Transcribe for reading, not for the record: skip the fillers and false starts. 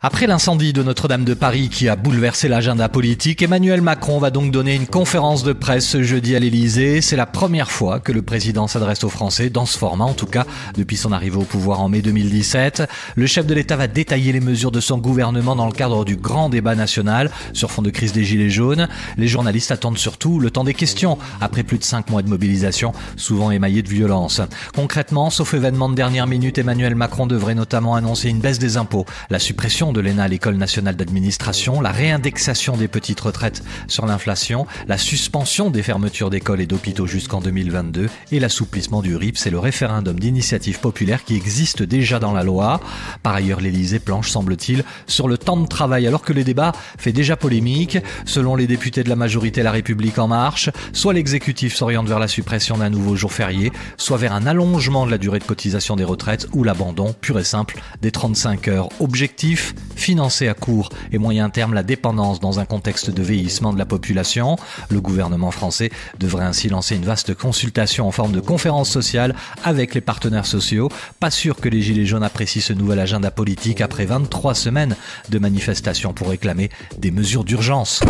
Après l'incendie de Notre-Dame de Paris qui a bouleversé l'agenda politique, Emmanuel Macron va donc donner une conférence de presse ce jeudi à l'Elysée. C'est la première fois que le président s'adresse aux Français, dans ce format en tout cas, depuis son arrivée au pouvoir en mai 2017. Le chef de l'État va détailler les mesures de son gouvernement dans le cadre du grand débat national sur fond de crise des Gilets jaunes. Les journalistes attendent surtout le temps des questions, après plus de 5 mois de mobilisation, souvent émaillée de violence. Concrètement, sauf événement de dernière minute, Emmanuel Macron devrait notamment annoncer une baisse des impôts, la suppression de l'ENA, l'École nationale d'administration, la réindexation des petites retraites sur l'inflation, la suspension des fermetures d'écoles et d'hôpitaux jusqu'en 2022 et l'assouplissement du RIP, c'est le référendum d'initiative populaire qui existe déjà dans la loi. Par ailleurs, l'Élysée planche, semble-t-il, sur le temps de travail alors que le débat fait déjà polémique. Selon les députés de la majorité La République En Marche, soit l'exécutif s'oriente vers la suppression d'un nouveau jour férié, soit vers un allongement de la durée de cotisation des retraites ou l'abandon pur et simple des 35 heures. Objectif, financer à court et moyen terme la dépendance dans un contexte de vieillissement de la population. Le gouvernement français devrait ainsi lancer une vaste consultation en forme de conférence sociale avec les partenaires sociaux. Pas sûr que les Gilets jaunes apprécient ce nouvel agenda politique après 23 semaines de manifestations pour réclamer des mesures d'urgence.